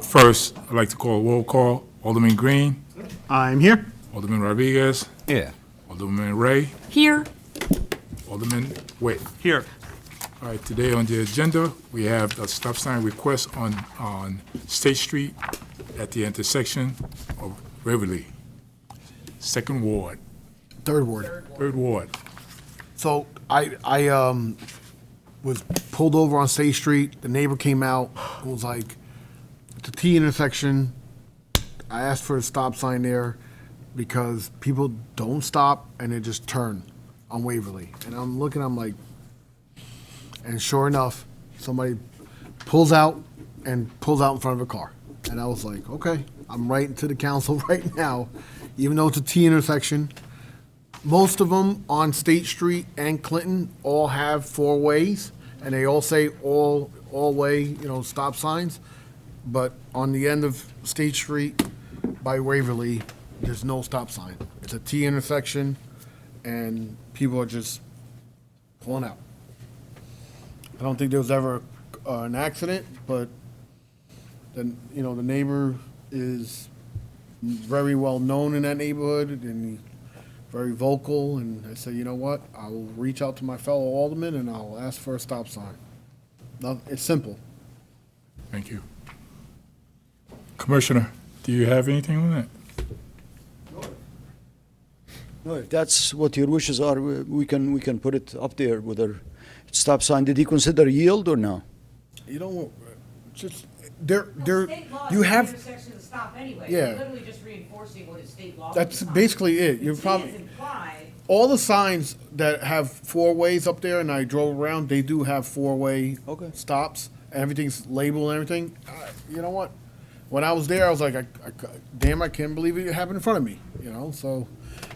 First, I'd like to call a roll call. Alderman Green, I'm here. Alderman Rodriguez, Yeah. Alderman Ray, Here. Alderman Witt. Here. All right, today on the agenda, we have a stop sign request on State Street at the intersection of Waverly. Second Ward, Third Ward. Third Ward. So I was pulled over on State Street. The neighbor came out and was like, "It's a T intersection." I asked for a stop sign there because people don't stop and they just turn on Waverly. And I'm looking, I'm like, and sure enough, somebody pulls out in front of a car. And I was like, okay, I'm writing to the council right now, even though it's a T intersection. Most of them on State Street and Clinton all have four ways, and they all say all way, stop signs. But on the end of State Street by Waverly, there's no stop sign. It's a T intersection, and people are just pulling out. I don't think there was ever an accident, but then, the neighbor is very well known in that neighborhood, and he's very vocal, and I said, you know what, I will reach out to my fellow aldermen and I'll ask for a stop sign. It's simple. Thank you. Commissioner, do you have anything on that? No, if that's what your wishes are, we can put it up there with a stop sign. Did he consider yield or no? Just, you You have, intersection to stop anyway. Yeah. You're literally just reinforcing what is state law. that's basically it. You're It probably, is implied. all the signs that have four ways up there, and I drove around, they do have four-way Okay. stops. Everything's labeled and everything. You know what? When I was there, I was like, damn, I can't believe it happened in front of me, So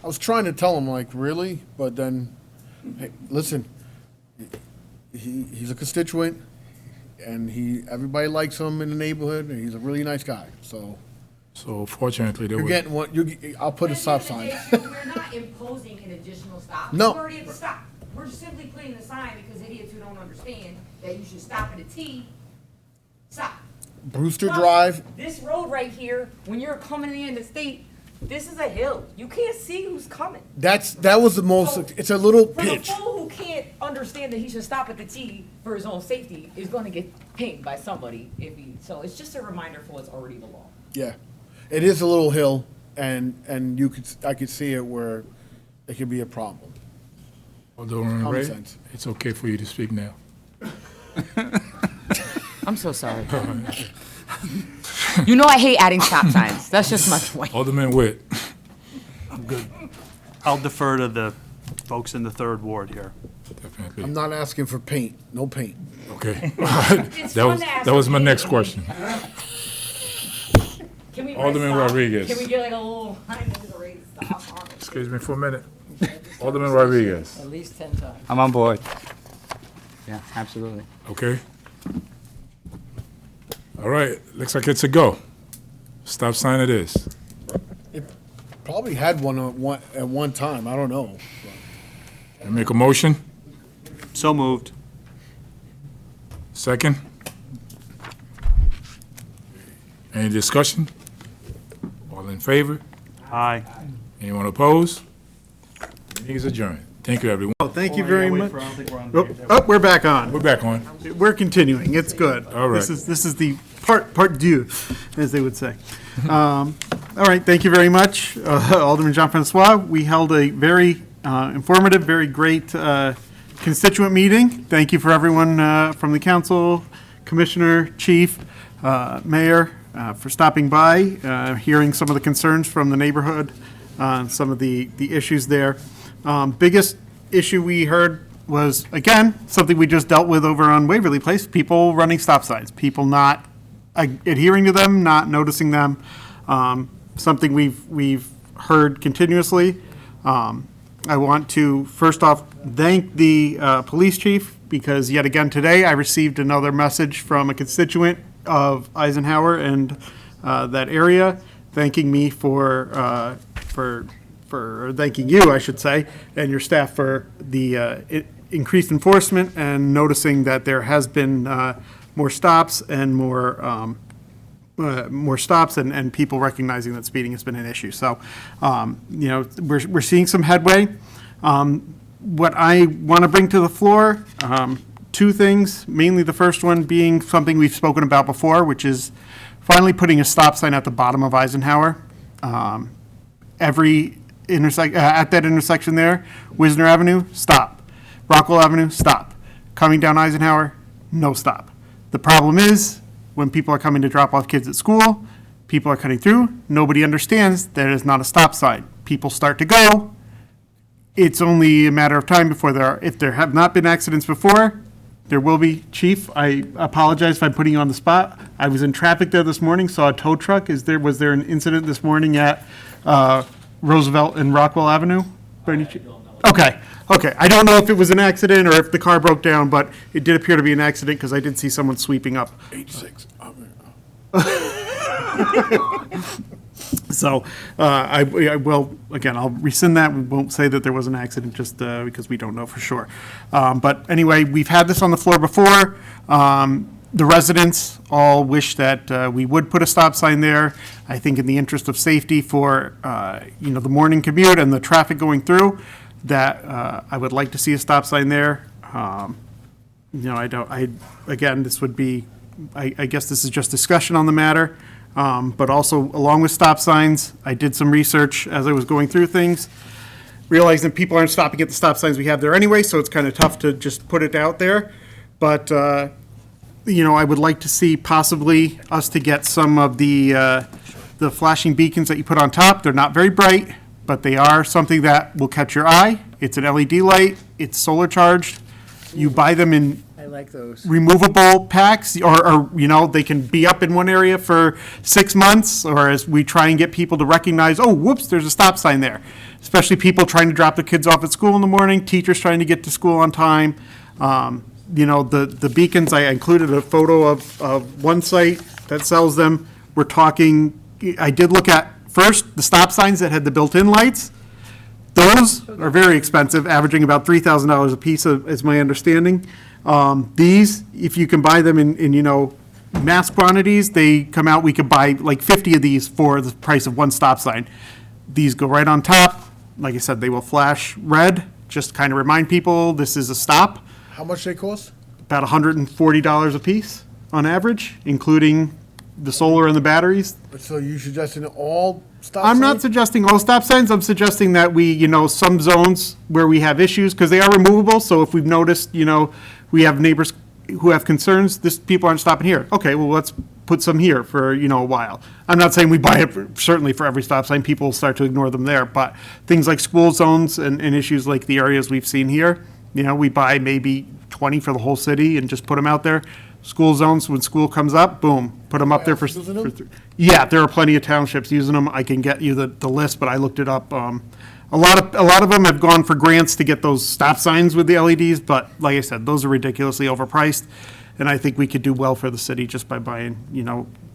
I was trying to tell him, like, really? But then, hey, listen, he's a constituent, and everybody likes him in the neighborhood, and he's a really nice guy, so. So fortunately, there You're was. getting what, I'll put a But stop at the end sign. of the day, We're not imposing an additional stop. No. We're already at the stop. We're simply putting the sign because idiots who don't understand that you should stop at a T, stop. Brewster Plus, Drive, This road right here, when you're coming in the state, this is a hill. You can't see who's coming. that was the most, it's a little For the pitch. fool who can't understand that he should stop at the T for his own safety is going to get pinged by somebody so it's just a reminder for what's already the law. Yeah, it is a little hill, and I could see it where it could be a problem. Alderman Common Ray, sense. it's okay for you to speak now. I'm so sorry. You know I hate adding stop signs. That's just my point. Alderman Witt. I'll defer to the folks in the third ward here. Definitely. I'm not asking for paint, no paint. Okay. It's fun to ask That was my for next paint. question. Can we Alderman stop? Rodriguez. Can we get like a little line that is a raised stop on it? Excuse me for a minute. Alderman Rodriguez, At least 10 times. I'm on board. Yeah, absolutely. okay? All right, looks like it's a go. Stop sign it is. Probably had one at one time, I don't know. I make a motion. So moved. Second. Any discussion? All in favor? Aye. Anyone opposed? Meeting is adjourned. Thank you, everyone. Oh, thank you very much. Oh, we're back on. We're back on. We're continuing. It's good. All right. This is the part deux, as they would say. All right. Thank you very much, Alderman Jean-Francois. We held a very informative, very great constituent meeting. Thank you for everyone from the council, commissioner, chief, mayor, for stopping by, hearing some of the concerns from the neighborhood, some of the issues there. Biggest issue we heard was, again, something we just dealt with over on Waverly Place, people running stop signs, people not adhering to them, not noticing them, something we've heard continuously. I want to, first off, thank the police chief, because yet again today, I received another message from a constituent of Eisenhower and that area, thanking me for thanking you, I should say, and your staff for the increased enforcement and noticing that there has been more stops and more stops and people recognizing that speeding has been an issue. So, we're seeing some headway. What I want to bring to the floor, two things, mainly the first one being something we've spoken about before, which is finally putting a stop sign at the bottom of Eisenhower. At that intersection there, Wisner Avenue, stop. Rockwell Avenue, stop. Coming down Eisenhower, no stop. The problem is, when people are coming to drop off kids at school, people are cutting through, nobody understands that it is not a stop sign. People start to go. It's only a matter of time before if there have not been accidents before, there will be. Chief, I apologize if I'm putting you on the spot. I was in traffic there this morning, saw a tow truck. Was there an incident this morning at Roosevelt and Rockwell Avenue? Okay. I don't know if it was an accident or if the car broke down, but it did appear to be an accident because I did see someone sweeping up. 86. So I will, again, I'll rescind that. We won't say that there was an accident just because we don't know for sure. But anyway, we've had this on the floor before. The residents all wish that we would put a stop sign there. I think in the interest of safety for, the morning commute and the traffic going through, that I would like to see a stop sign there. Again, this would be, I guess this is just discussion on the matter. But also, along with stop signs, I did some research as I was going through things, realizing people aren't stopping at the stop signs we have there anyway, so it's kind of tough to just put it out there. But, I would like to see possibly us to get some of the flashing beacons that you put on top. They're not very bright, but they are something that will catch your eye. It's an LED light. It's solar charged. You buy them in I like those. removable packs, or they can be up in one area for 6 months, or as we try and get people to recognize, oh, whoops, there's a stop sign there. Especially people trying to drop their kids off at school in the morning, teachers trying to get to school on time. The beacons, I included a photo of one site that sells them. We're talking, I did look at first the stop signs that had the built-in lights. Those are very expensive, averaging about $3,000 a piece, is my understanding. These, if you can buy them in mass quantities, they come out, we could buy like 50 of these for the price of one stop sign. These go right on top. Like I said, they will flash red, just kind of remind people this is a stop. How much they cost? About $140 a piece on average, including the solar and the batteries. So you suggesting all stop I'm not signs? suggesting all stop signs. I'm suggesting that we, some zones where we have issues, because they are removable. So if we've noticed, we have neighbors who have concerns, people aren't stopping here. Okay, well, let's put some here for, a while. I'm not saying we buy it certainly for every stop sign. People will start to ignore them there. But things like school zones and issues like the areas we've seen here, we buy maybe 20 for the whole city and just put them out there. School zones, when school comes up, boom, put them up there for. Using them? Yeah, there are plenty of townships using them. I can get you the list, but I looked it up. A lot of them have gone for grants to get those stop signs with the LEDs, but like I said, those are ridiculously overpriced. And I think we could do well for the city just by buying,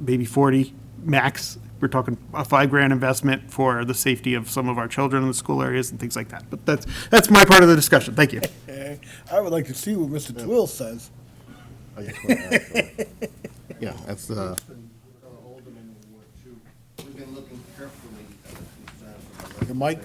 maybe 40 max. We're talking a $5,000 investment for the safety of some of our children in the school areas and things like that. But that's my part of the discussion. Thank you. I would like to see what Mr. Twill says. Yeah, that's, We've been looking carefully at the concerns of The mic?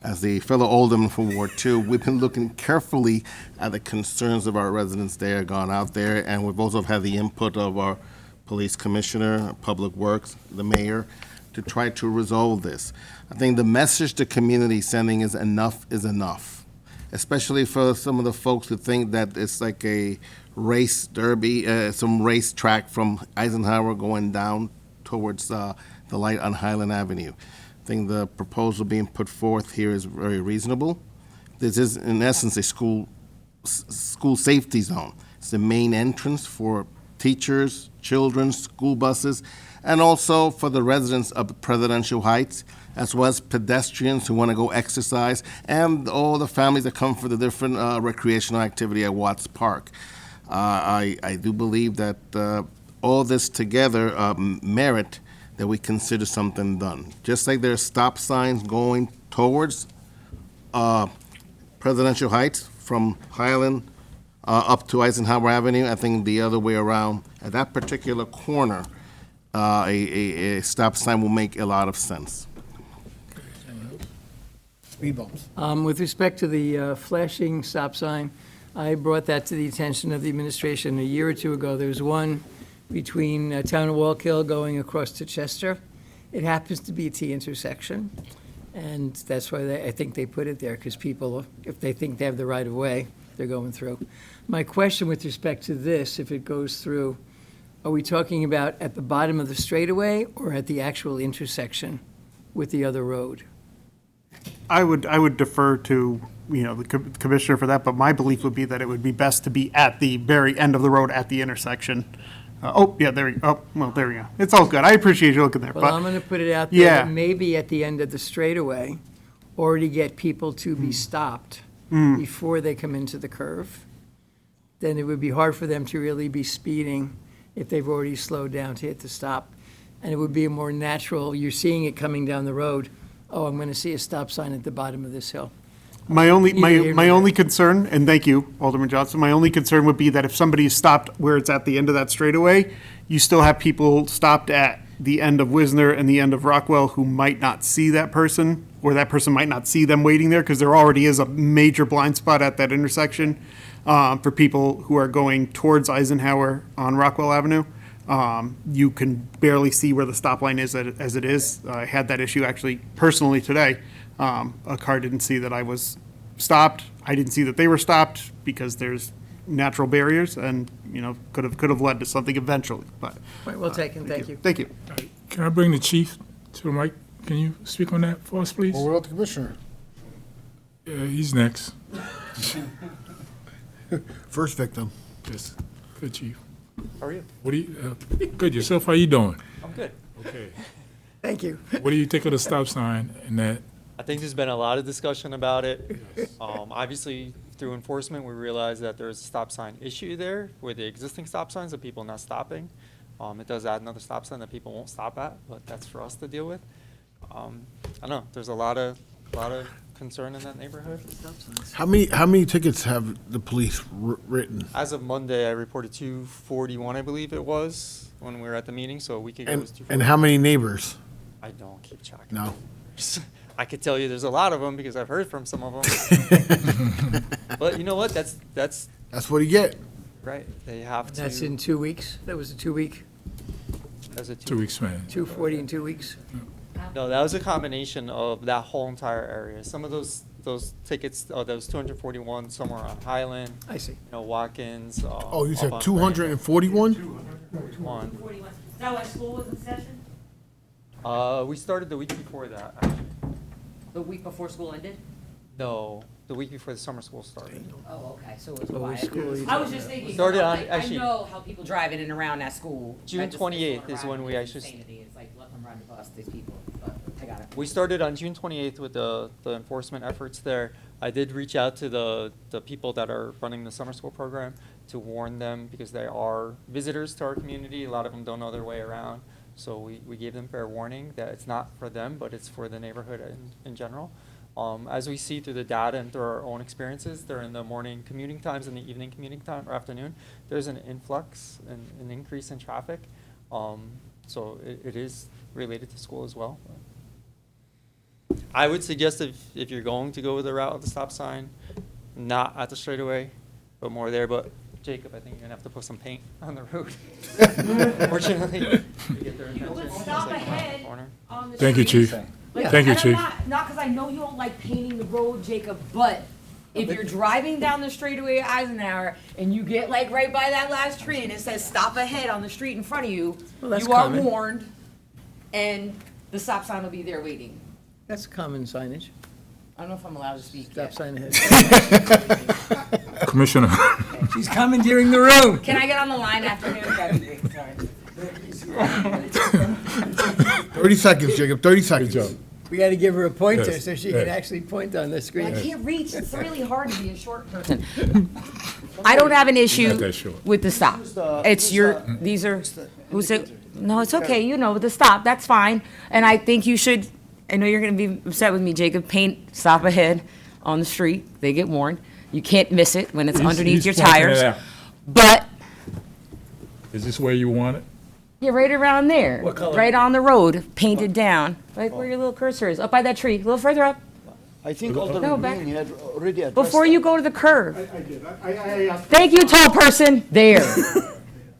as the fellow alderman from Ward 2, we've been looking carefully at the concerns of our residents there, gone out there, and we've also had the input of our police commissioner, Public Works, the mayor, to try to resolve this. I think the message the community is sending is enough, especially for some of the folks who think that it's like a race derby, some race track from Eisenhower going down towards the light on Highland Avenue. I think the proposal being put forth here is very reasonable. This is, in essence, a school safety zone. It's the main entrance for teachers, children, school buses, and also for the residents of Presidential Heights, as well as pedestrians who want to go exercise, and all the families that come for the different recreational activity at Watts Park. I do believe that all this together merit that we consider something done. Just like there's stop signs going towards Presidential Heights from Highland up to Eisenhower Avenue. I think the other way around, at that particular corner, a stop sign will make a lot of sense. Speed bumps. With respect to the flashing stop sign, I brought that to the attention of the administration a year or two ago. There's one between Town and Wallkill going across to Chester. It happens to be a T intersection, and that's why I think they put it there, because people, if they think they have the right of way, they're going through. My question with respect to this, if it goes through, are we talking about at the bottom of the straightaway or at the actual intersection with the other road? I would defer to, the commissioner for that, but my belief would be that it would be best to be at the very end of the road at the intersection. There we go. It's all good. I appreciate you looking there, Well, I'm but going to put it out there, Yeah. that maybe at the end of the straightaway, or to get people to be stopped before they come into the curve, then it would be hard for them to really be speeding if they've already slowed down to hit the stop. And it would be a more natural, you're seeing it coming down the road, oh, I'm going to see a stop sign at the bottom of this hill. my only, Neither here my nor only concern, and thank you, Alderman Johnson, my only concern would be that if somebody is stopped where it's at the end of that straightaway, you still have people stopped at the end of Wisner and the end of Rockwell who might not see that person, or that person might not see them waiting there, because there already is a major blind spot at that intersection for people who are going towards Eisenhower on Rockwell Avenue. You can barely see where the stop line is as it is. I had that issue actually personally today. A car didn't see that I was stopped. I didn't see that they were stopped because there's natural barriers and, could have led to something eventually, but. Point well taken, thank you. Thank you. Can I bring the chief to the mic? Can you speak on that for us, please? Well, what about the commissioner? He's next. First victim. Yes, good chief. How are you? What do you, good, yourself, how you doing? I'm good. Okay. Thank you. What do you think of the stop sign and that? I think there's been a lot of discussion about it. Obviously, through enforcement, we realized that there's a stop sign issue there with the existing stop signs of people not stopping. It does add another stop sign that people won't stop at, but that's for us to deal with. I don't know, there's a lot of concern in that neighborhood. How many tickets have the police written? As of Monday, I reported 241, I believe it was, when we were at the meeting, so a week ago it was 241. And how many neighbors? I don't keep track. No. I could tell you there's a lot of them because I've heard from some of them. But you know what? That's That's what you get. right. They have to. That's in 2 weeks? That was a 2-week, As a 2 weeks, man. 240 in 2 weeks? No, that was a combination of that whole entire area. Some of those tickets, that was 241 somewhere on Highland, I see. Watkins. Oh, you up said on 241? One. 41. Is that why school was in session? We started the week before that. Actually. The week before school ended? No, the week before the summer school started. Oh, okay, so it was What quiet. school you I was just thinking, Started on- like, actually- I know how people drive in and around that school. June I just- 28th it's is when we it's actually insanity. It's like, let them ride the bus, these people, but I got it. We started on June 28th with the enforcement efforts there. I did reach out to the people that are running the summer school program to warn them because they are visitors to our community. A lot of them don't know their way around. So we gave them fair warning that it's not for them, but it's for the neighborhood in general. As we see through the data and through our own experiences, during the morning commuting times and the evening commuting time or afternoon, there's an influx and an increase in traffic. So it is related to school as well. I would suggest if you're going to go with the route of the stop sign, not at the straightaway, but more there. But Jacob, I think you're gonna have to put some paint on the road. Unfortunately, to get their attention. But It's stop like around the ahead corner. on the Thank you, street. chief. Like, Thank you, and I'm chief. Not because I know you don't like painting the road, Jacob, but if you're driving down the straightaway at Eisenhower and you get like right by that last tree and it says stop ahead on the street in front of you, Well, that's you are common. warned and the stop sign will be there waiting. That's common signage. I don't know if I'm allowed to speak Stop yet. sign ahead. Commissioner, She's commandeering the room. Can I get on the line after him? That'd be great, sorry. 30 seconds, Jacob, 30 good seconds. job. We got to give her a pointer Yes, so she can yes. actually point on the I screen. can't reach, it's really hard to be a short person. I don't have an issue Not that short. with the stop. It's your, these are, who's it? No, it's okay, the stop, that's fine. And I think you should, I know you're gonna be upset with me, Jacob, paint stop ahead on the street, they get warned. You can't miss it when it's He's- underneath he's your pointing it tires. out. But Is this where you want it? yeah, right around there, What color? right on the road, painted down, like where your little cursor is, up by that tree, a little further up, I think No, Alderman back- Green had already addressed before that. you go to the curve. I did. Thank you, tall person. There.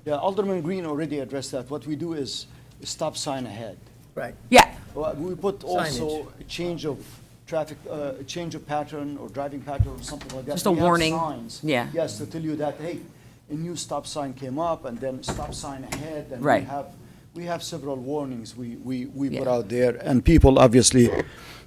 Yeah, Alderman Green already addressed that. What we do is a stop sign ahead. Right. Yeah. Well, we put also Signage. a change of traffic, a change of pattern or driving pattern or something like that. Just a We have warning. signs, Yeah. yes, to tell you that, hey, a new stop sign came up and then stop sign ahead. And Right. we have several warnings we Yeah. put out there. And people obviously,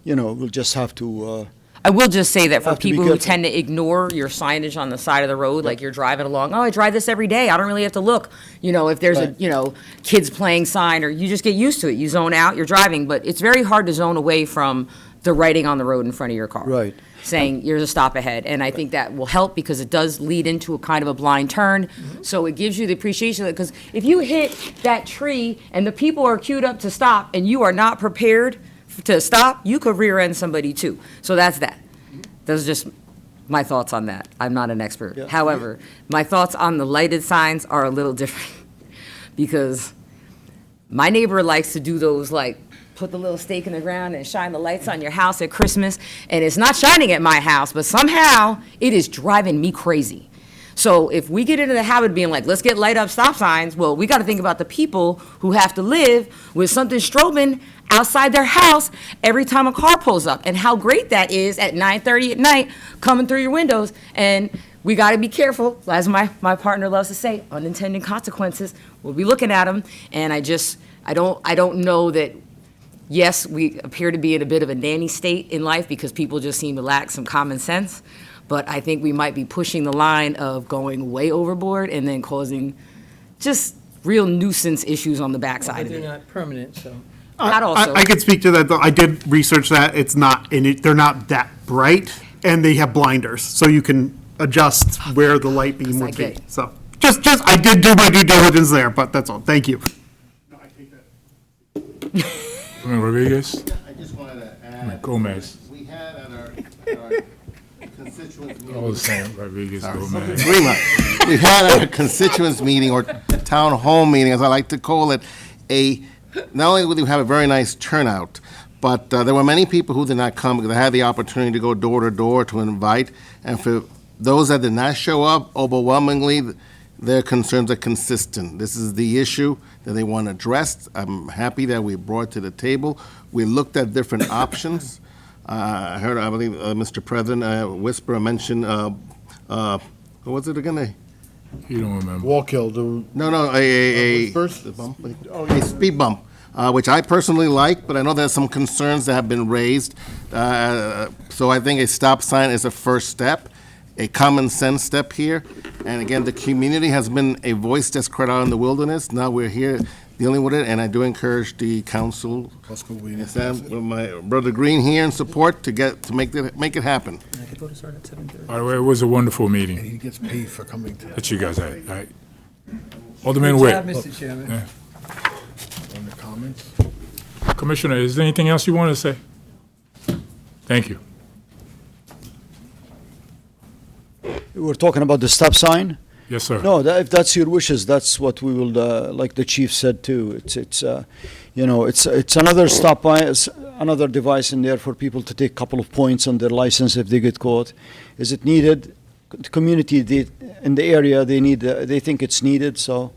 will just have to, I will just say that for Have to be people who careful. tend to ignore your signage on the side of the road, like you're driving along, oh, I drive this every day, I don't really have to look. If there's Right. kids playing sign, or you just get used to it. You zone out, you're driving, but it's very hard to zone away from the writing on the road in front of your car. Right. Saying, there's a stop ahead. And I think that will help because it does lead into a kind of a blind turn. So it gives you the appreciation of it. Because if you hit that tree and the people are queued up to stop and you are not prepared to stop, you could rear end somebody too. So that's that. Those are just my thoughts on that. I'm not an expert. Yeah. However, my thoughts on the lighted signs are a little different because my neighbor likes to do those, like, put the little stake in the ground and shine the lights on your house at Christmas, and it's not shining at my house, but somehow it is driving me crazy. So if we get into the habit of being like, let's get light up stop signs, well, we got to think about the people who have to live with something strobing outside their house every time a car pulls up, and how great that is at 9:30 at night coming through your windows. And we got to be careful, as my partner loves to say, unintended consequences. We'll be looking at them, and I don't know that. Yes, we appear to be in a bit of a nanny state in life because people just seem to lack some common sense. But I think we might be pushing the line of going way overboard and then causing just real nuisance issues on the backside But of they're it. not permanent, so. That also. I could speak to that, though. I did research that. It's not, they're not that bright, and they have blinders, so you can adjust where the light beam I would be. get it. So, just, I did do my due diligence there, but that's all. Thank you. Councilman Rodriguez? I just wanted to add, Gomez. we had at our constituents meeting. All the same, Rodriguez, Gomez. We had at a constituents meeting or town hall meeting, as I like to call it, not only did we have a very nice turnout, but there were many people who did not come because I had the opportunity to go door to door to invite. And for those that did not show up, overwhelmingly, their concerns are consistent. This is the issue that they want addressed. I'm happy that we brought to the table. We looked at different options. I heard, I believe, Mr. President Whisper mentioned, what was it again? You don't remember. Walk hill, the No, a first. a speed bump, which I personally like, but I know there's some concerns that have been raised. So I think a stop sign is a first step, a common sense step here. And again, the community has been a voice that's cried out in the wilderness. Now we're here dealing with it, and I do encourage the council, and Sam, with my brother Green here in support to make it happen. By the way, it was a wonderful meeting He gets paid for coming to that you guys had. All right. Alderman Good job, Witt. Mr. Chairman. Yeah. on the comments. Commissioner, is there anything else you want to say? Thank you. we're talking about the stop sign. Yes, sir. No, if that's your wishes, that's what we will, like the chief said too. It's another stop by, it's another device in there for people to take a couple of points on their license if they get caught. Is it needed? The community in the area, they think it's needed, so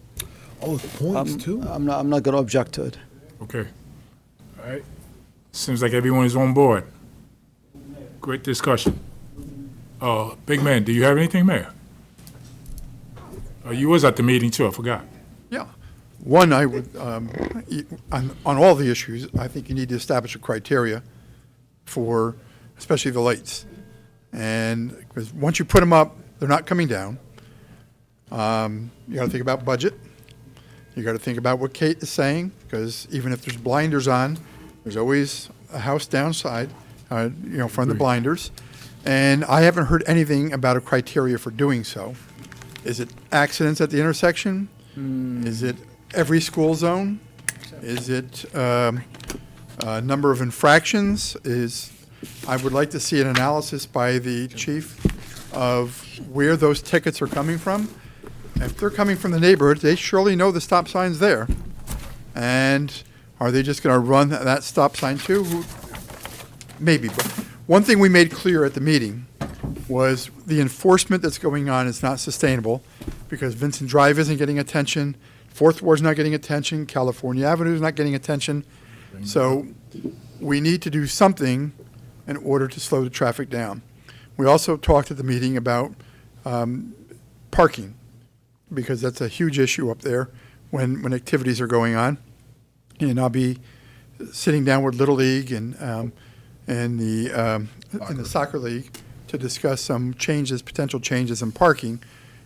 Oh, points too? I'm not gonna object to it. Okay. All right. Seems like everyone is on board. Great discussion. Big man, do you have anything, Mayor? You was at the meeting too, I forgot. Yeah. One, I would, on all the issues, I think you need to establish a criteria for, especially the lights. And, because once you put them up, they're not coming down. You gotta think about budget. You gotta think about what Kate is saying, because even if there's blinders on, there's always a house downside, from the blinders. And I haven't heard anything about a criteria for doing so. Is it accidents at the intersection? Is it every school zone? Is it number of infractions? I would like to see an analysis by the chief of where those tickets are coming from. If they're coming from the neighborhood, they surely know the stop sign's there. And are they just going to run that stop sign too? Maybe. But one thing we made clear at the meeting was the enforcement that's going on is not sustainable because Vincent Drive isn't getting attention, Fourth Ward's not getting attention, California Avenue is not getting attention. So we need to do something in order to slow the traffic down. We also talked at the meeting about parking, because that's a huge issue up there when activities are going on. And I'll be sitting down with Little League and the soccer league to discuss some changes, potential changes in parking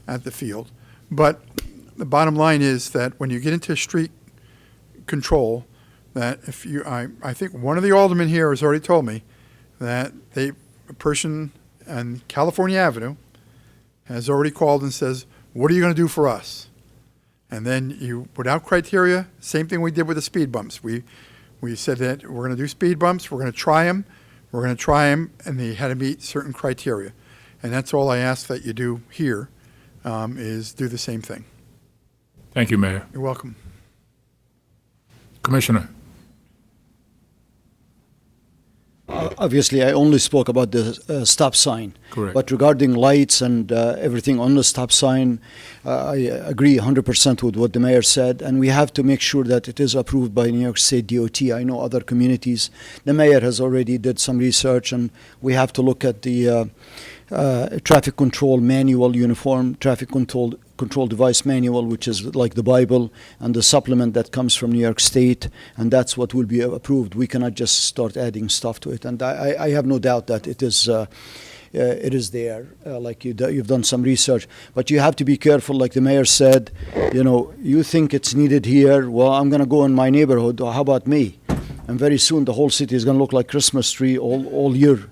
at the field. But the bottom line is that when you get into street control, that if you, I think one of the aldermen here has already told me that a person on California Avenue has already called and says, what are you going to do for us? And then you, without criteria, same thing we did with the speed bumps. We said that we're going to do speed bumps, we're going to try them, and they had to meet certain criteria. And that's all I ask that you do here, is do the same thing. Thank you, Mayor. You're welcome. Commissioner. Obviously, I only spoke about the stop sign. Correct. But regarding lights and everything on the stop sign, I agree 100% with what the mayor said, and we have to make sure that it is approved by New York State DOT. I know other communities. The mayor has already did some research, and we have to look at the traffic control manual, uniform traffic control device manual, which is like the Bible, and the supplement that comes from New York State, and that's what will be approved. We cannot just start adding stuff to it, and I have no doubt that it is there, like you've done some research. But you have to be careful, like the mayor said, you think it's needed here, well, I'm going to go in my neighborhood, or how about me? And very soon the whole city is going to look like Christmas tree all year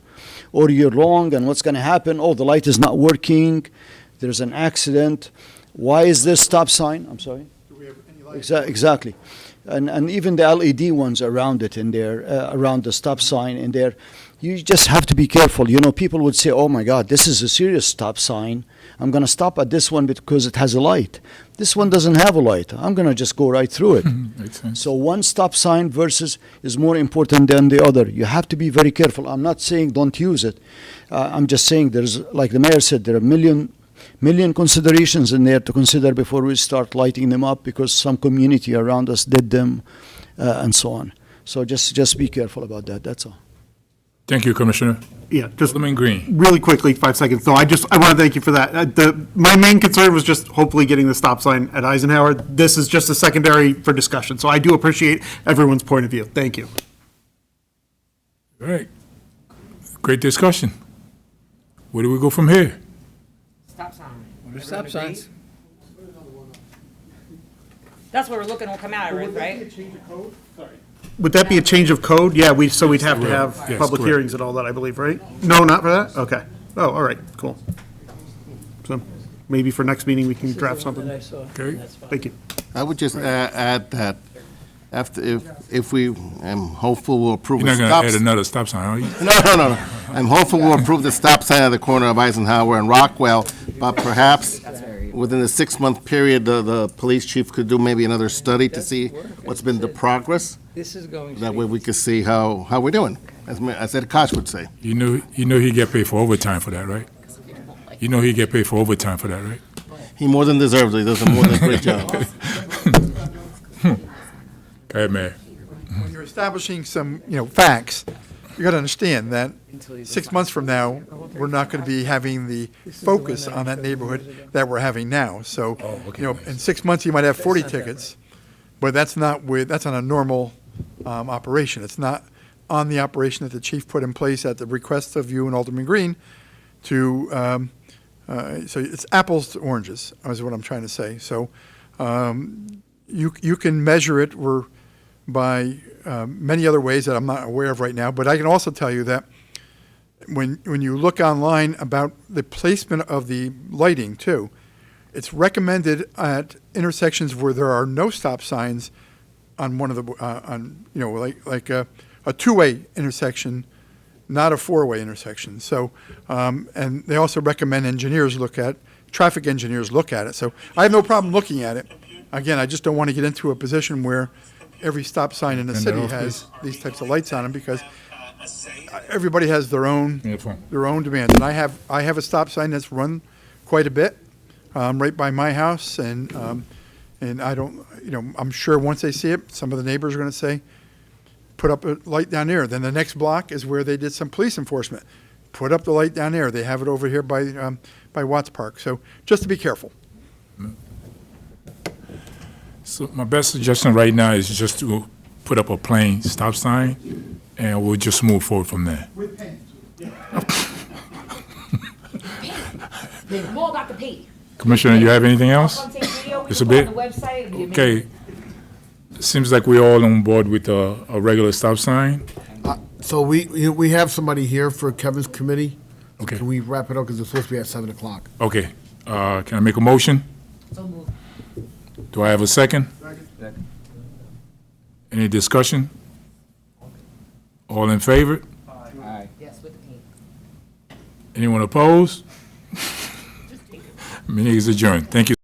long, and what's going to happen? Oh, the light is not working, there's an accident. Why is this stop sign? I'm sorry? Do we have any lights? Exactly. And even the LED ones around it in there, around the stop sign in there, you just have to be careful. People would say, oh my God, this is a serious stop sign. I'm going to stop at this one because it has a light. This one doesn't have a light. I'm going to just go right through it. Makes sense. So one stop sign is more important than the other. You have to be very careful. I'm not saying don't use it. I'm just saying there's, like the mayor said, there are million considerations in there to consider before we start lighting them up, because some community around us did them and so on. So just be careful about that. That's all. Thank you, Commissioner. Yeah, just Alderman Green. really quickly, 5 seconds. No, I want to thank you for that. My main concern was just hopefully getting the stop sign at Eisenhower. This is just a secondary for discussion. So I do appreciate everyone's point of view. Thank you. All right. Great discussion. Where do we go from here? Stop sign. Stop signs. That's what we're looking to come out with, right? Would that be a change of code? Yeah, we'd have to have Yes, public correct. hearings and all that, I believe, right? No, not for that? Okay. Oh, all right, cool. So maybe for next meeting, we can draft something. That I saw. Okay. That's fine. Thank you. I would just add that after, if we, I'm hopeful we'll approve You're the not stop. going to add another stop sign, are you? No. I'm hopeful we'll approve the stop sign at the corner of Eisenhower and Rockwell, but perhaps within the 6-month period, the police chief could do maybe another study to see what's been the progress. This is going That straight. way we could see how we're doing, as Ed Koch would say. You know he get paid for overtime for that, right? You know he get paid for overtime for that, right? He more than deserves it. He does a more than great job. Go ahead, Mayor. When you're establishing some, facts, you got to understand that 6 months from now, we're not going to be having the focus on that neighborhood that we're having now. So, in 6 months, you might have 40 tickets, but that's on a normal operation. It's not on the operation that the chief put in place at the request of you and Alderman Green to, so it's apples to oranges, is what I'm trying to say. So you can measure it by many other ways that I'm not aware of right now, but I can also tell you that when you look online about the placement of the lighting too, it's recommended at intersections where there are no stop signs on one of the like a two-way intersection not a four-way intersection. So, and they also recommend traffic engineers look at it. So I have no problem looking at it. Again, I just don't want to get into a position where every stop sign in the Turn that city off, has these types of lights on them, because everybody has their own Yeah, fine. demands. And I have a stop sign that's run quite a bit, right by my house, and I don't, I'm sure once they see it, some of the neighbors are going to say, put up a light down there. Then the next block is where they did some police enforcement. Put up the light down there. They have it over here by Watts Park. So just to be careful. So my best suggestion right now is just to put up a plain stop sign, and we'll just move forward from there. I'm all about the paint. Commissioner, you have anything else? On tape video, we It's can a put it bit- on the website. It'd be amazing. Okay. Seems like we're all on board with a regular stop sign. So we have somebody here for Kevin's committee. Okay. Can we wrap it up, because it's supposed to be at 7 o'clock? Okay. Can I make a motion? So moved. Do I have a second? Any discussion? All in favor? Yes, with the paint. Anyone opposed? Meeting is adjourned. Thank you.